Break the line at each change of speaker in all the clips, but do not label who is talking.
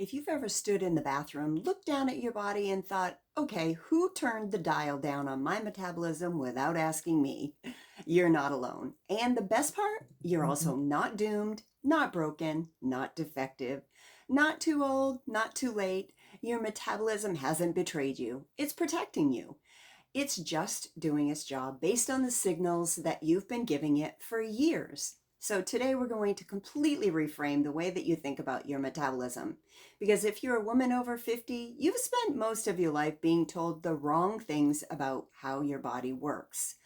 If you've ever stood in the bathroom, looked down at your body and thought, okay, who turned the dial down on my metabolism without asking me? You're not alone. And the best part, you're also not doomed, not broken, not defective, not too old, not too late. Your metabolism hasn't betrayed you. It's protecting you. It's just doing its job based on the signals that you've been giving it for years. So today we're going to completely reframe the way that you think about your metabolism. Because if you're a woman over 50, you've spent most of your life being told the wrong things about how your body works.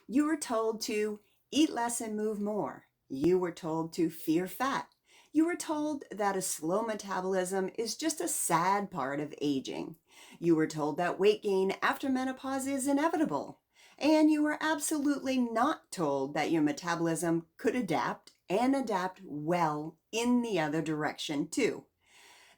You were told to eat less and move more. You were told to fear fat. You were told that a slow metabolism is just a sad part of aging. You were told that weight gain after menopause is inevitable. And you were absolutely not told that your metabolism could adapt and adapt well in the other direction too.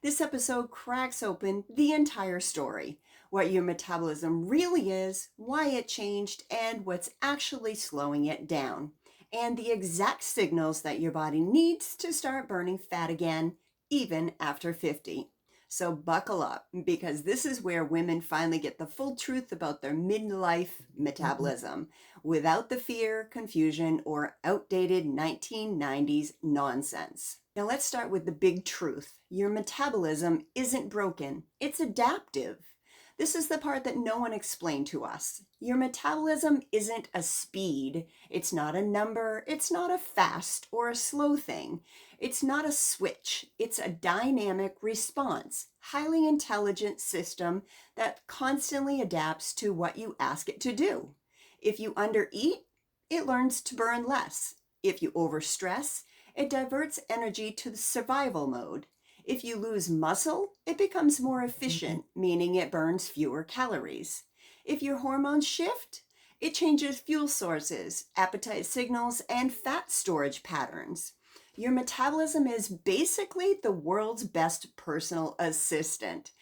This episode cracks open the entire story, what your metabolism really is, why it changed, and what's actually slowing it down, and the exact signals that your body needs to start burning fat again, even after 50. So buckle up, because this is where women finally get the full truth about their midlife metabolism without the fear, confusion, or outdated 1990s nonsense. Now let's start with the big truth. Your metabolism isn't broken, it's adaptive. This is the part that no one explained to us. Your metabolism isn't a speed. It's not a number. It's not a fast or a slow thing. It's not a switch. It's a dynamic response, highly intelligent system that constantly adapts to what you ask it to do. If you undereat, it learns to burn less. If you overstress, it diverts energy to the survival mode. If you lose muscle, it becomes more efficient, meaning it burns fewer calories. If your hormones shift, it changes fuel sources, appetite signals, and fat storage patterns. Your metabolism is basically the world's best personal assistant.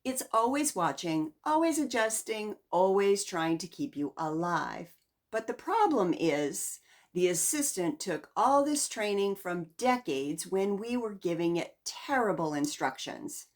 It's always watching, always adjusting, always trying to keep you alive. But the problem is, the assistant took all this training from decades when we were giving it terrible instructions.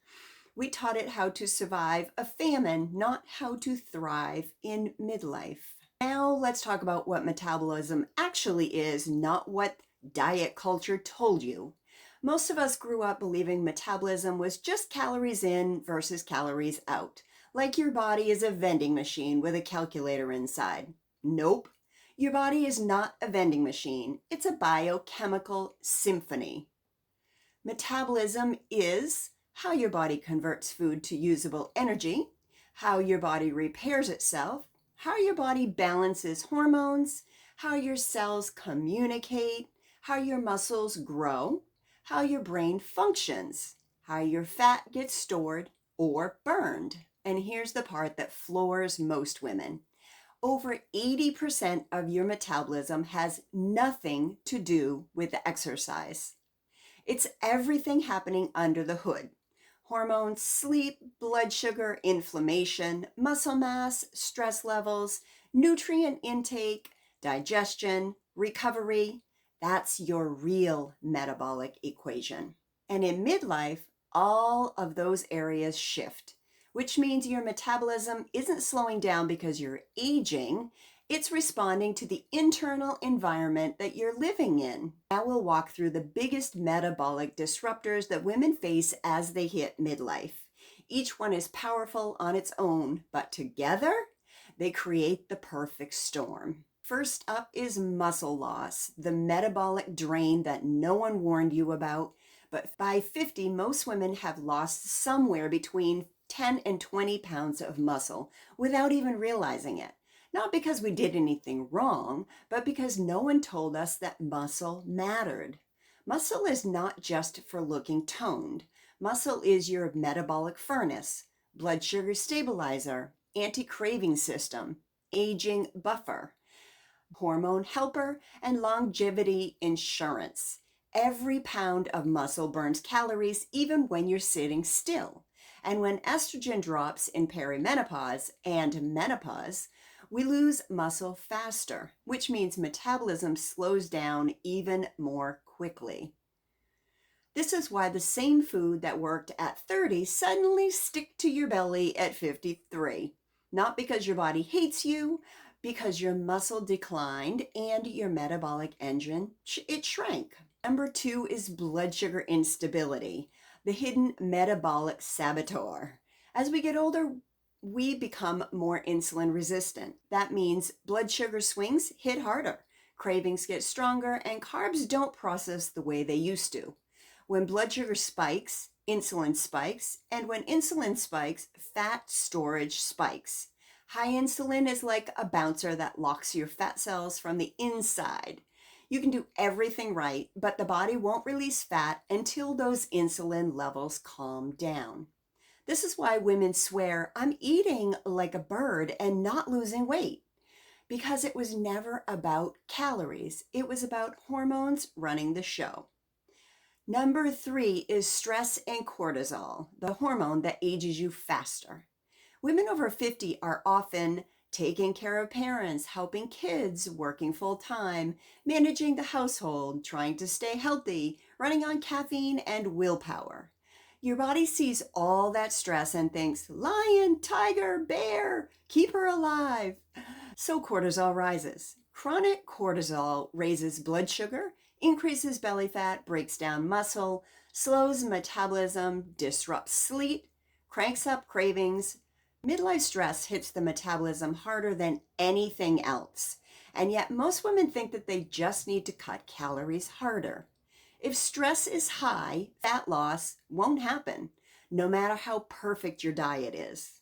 We taught it how to survive a famine, not how to thrive in midlife. Now let's talk about what metabolism actually is, not what diet culture told you. Most of us grew up believing metabolism was just calories in versus calories out, like your body is a vending machine with a calculator inside. Nope. Your body is not a vending machine. It's a biochemical symphony. Metabolism is how your body converts food to usable energy, how your body repairs itself, how your body balances hormones, how your cells communicate, how your muscles grow, how your brain functions, how your fat gets stored or burned. And here's the part that floors most women. Over 80% of your metabolism has nothing to do with exercise. It's everything happening under the hood. Hormones, sleep, blood sugar, inflammation, muscle mass, stress levels, nutrient intake, digestion, recovery. That's your real metabolic equation. And in midlife, all of those areas shift, which means your metabolism isn't slowing down because you're aging. It's responding to the internal environment that you're living in. Now we'll walk through the biggest metabolic disruptors that women face as they hit midlife. Each one is powerful on its own, but together, they create the perfect storm. First up is muscle loss, the metabolic drain that no one warned you about. But by 50, most women have lost somewhere between 10 and 20 pounds of muscle without even realizing it. Not because we did anything wrong, but because no one told us that muscle mattered. Muscle is not just for looking toned. Muscle is your metabolic furnace, blood sugar stabilizer, anti-craving system, aging buffer, hormone helper, and longevity insurance. Every pound of muscle burns calories even when you're sitting still. And when estrogen drops in perimenopause and menopause, we lose muscle faster, which means metabolism slows down even more quickly. This is why the same food that worked at 30 suddenly stick to your belly at 53. Not because your body hates you, because your muscle declined and your metabolic engine, it shrank. Number 2 is blood sugar instability, the hidden metabolic saboteur. As we get older, we become more insulin resistant. That means blood sugar swings hit harder, cravings get stronger, and carbs don't process the way they used to. When blood sugar spikes, insulin spikes, and when insulin spikes, fat storage spikes. High insulin is like a bouncer that locks your fat cells from the inside. You can do everything right, but the body won't release fat until those insulin levels calm down. This is why women swear, "I'm eating like a bird and not losing weight," because it was never about calories. It was about hormones running the show. Number 3 is stress and cortisol, the hormone that ages you faster. Women over 50 are often taking care of parents, helping kids, working full time, managing the household, trying to stay healthy, running on caffeine and willpower. Your body sees all that stress and thinks, lion, tiger, bear, keep her alive. So cortisol rises. Chronic cortisol raises blood sugar, increases belly fat, breaks down muscle, slows metabolism, disrupts sleep, cranks up cravings. Midlife stress hits the metabolism harder than anything else. And yet most women think that they just need to cut calories harder. If stress is high, fat loss won't happen, no matter how perfect your diet is.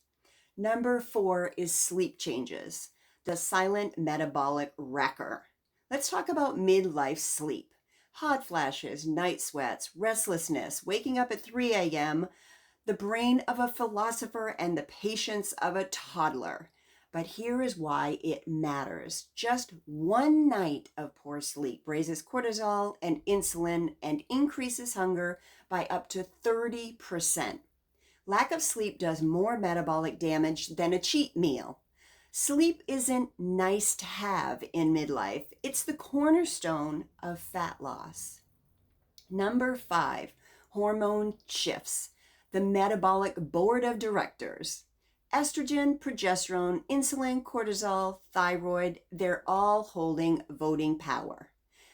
Number 4 is sleep changes, the silent metabolic wrecker. Let's talk about midlife sleep. Hot flashes, night sweats, restlessness, waking up at 3 a.m., the brain of a philosopher and the patience of a toddler. But here is why it matters. Just one night of poor sleep raises cortisol and insulin and increases hunger by up to 30%. Lack of sleep does more metabolic damage than a cheat meal. Sleep isn't nice to have in midlife. It's the cornerstone of fat loss. Number 5, hormone shifts, the metabolic board of directors. Estrogen, progesterone, insulin, cortisol, thyroid, they're all holding voting power.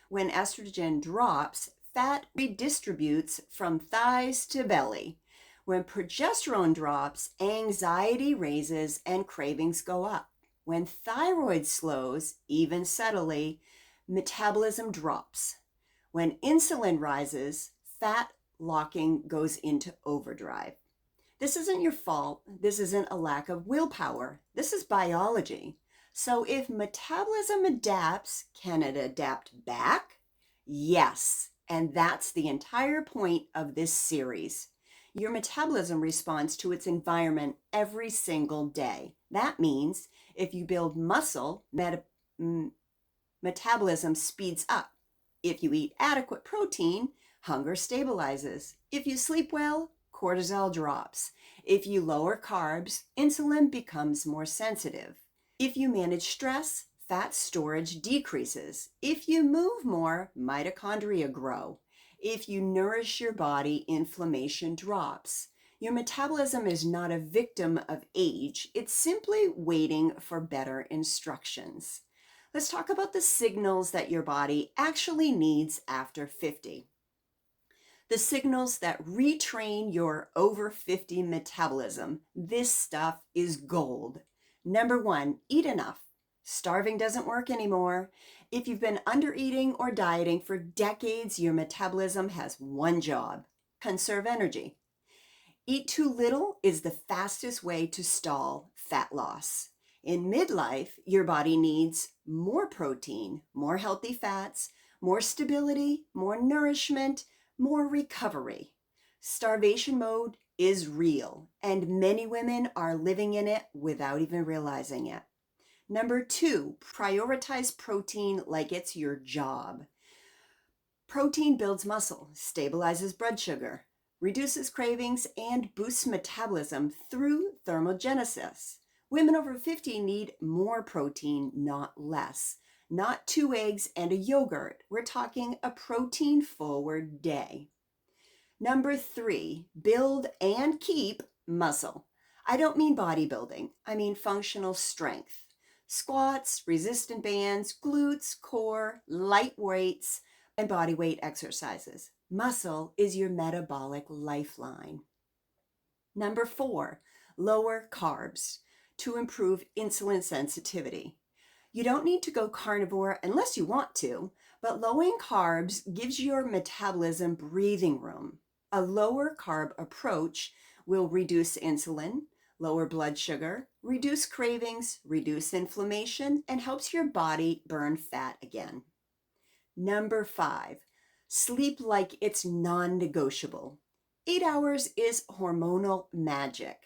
When estrogen drops, fat redistributes from thighs to belly. When progesterone drops, anxiety raises and cravings go up. When thyroid slows, even subtly, metabolism drops. When insulin rises, fat locking goes into overdrive. This isn't your fault. This isn't a lack of willpower. This is biology. So if metabolism adapts, can it adapt back? Yes. And that's the entire point of this series. Your metabolism responds to its environment every single day. That means if you build muscle, metabolism speeds up. If you eat adequate protein, hunger stabilizes. If you sleep well, cortisol drops. If you lower carbs, insulin becomes more sensitive. If you manage stress, fat storage decreases. If you move more, mitochondria grow. If you nourish your body, inflammation drops. Your metabolism is not a victim of age. It's simply waiting for better instructions. Let's talk about the signals that your body actually needs after 50. The signals that retrain your over 50 metabolism. This stuff is gold. Number 1, eat enough. Starving doesn't work anymore. If you've been undereating or dieting for decades, your metabolism has one job: conserve energy. Eat too little is the fastest way to stall fat loss. In midlife, your body needs more protein, more healthy fats, more stability, more nourishment, more recovery. Starvation mode is real, and many women are living in it without even realizing it. Number 2, prioritize protein like it's your job. Protein builds muscle, stabilizes blood sugar, reduces cravings, and boosts metabolism through thermogenesis. Women over 50 need more protein, not less. Not 2 eggs and a yogurt. We're talking a protein-forward day. Number 3, build and keep muscle. I don't mean bodybuilding, I mean functional strength. Squats, resistant bands, glutes, core, light weights, and body weight exercises. Muscle is your metabolic lifeline. Number 4, lower carbs to improve insulin sensitivity. You don't need to go carnivore unless you want to, but lowering carbs gives your metabolism breathing room. A lower carb approach will reduce insulin, lower blood sugar, reduce cravings, reduce inflammation, and helps your body burn fat again. Number 5, sleep like it's non-negotiable. 8 hours is hormonal magic.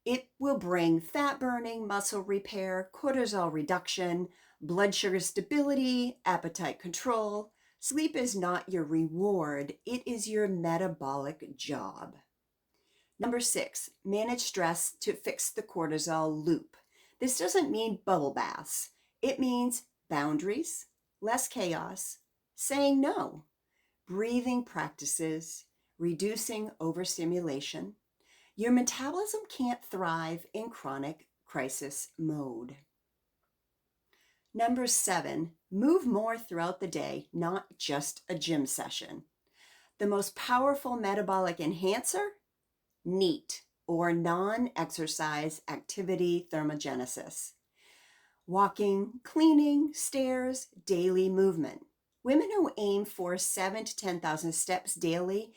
It will bring fat burning, muscle repair, cortisol reduction, blood sugar stability, appetite control. Sleep is not your reward, it is your metabolic job. Number 6, manage stress to fix the cortisol loop. This doesn't mean bubble baths. It means boundaries, less chaos, saying no, breathing practices, reducing overstimulation. Your metabolism can't thrive in chronic crisis mode. Number 7, move more throughout the day, not just a gym session. The most powerful metabolic enhancer? NEAT, or non-exercise activity thermogenesis. Walking, cleaning, stairs, daily movement. Women who aim for 7,000 to 10,000 steps daily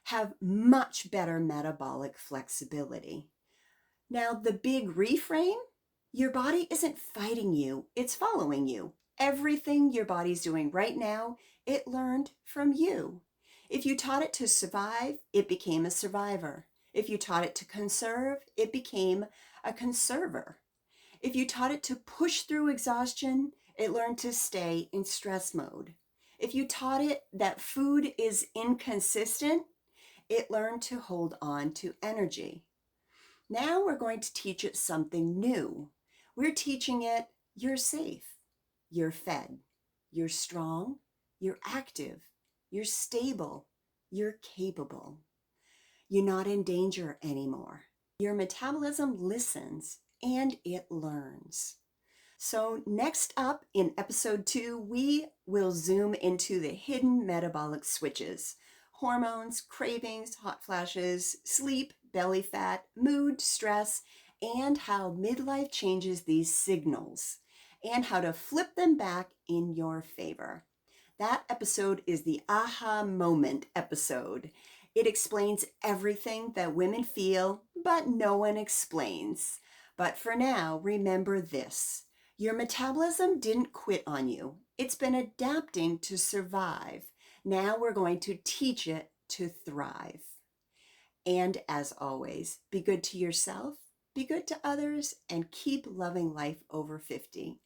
have much better metabolic flexibility. Now, the big reframe, your body isn't fighting you, it's following you. Everything your body's doing right now, it learned from you. If you taught it to survive, it became a survivor. If you taught it to conserve, it became a conserver. If you taught it to push through exhaustion, it learned to stay in stress mode. If you taught it that food is inconsistent, it learned to hold on to energy. Now we're going to teach it something new. We're teaching it you're safe, you're fed, you're strong, you're active, you're stable, you're capable. You're not in danger anymore. Your metabolism listens and it learns. So next up in episode 2, we will zoom into the hidden metabolic switches: hormones, cravings, hot flashes, sleep, belly fat, mood, stress, and how midlife changes these signals, and how to flip them back in your favor. That episode is the aha moment episode. It explains everything that women feel, but no one explains. But for now, remember this. Your metabolism didn't quit on you. It's been adapting to survive. Now we're going to teach it to thrive. And as always, be good to yourself, be good to others, and keep loving life over 50.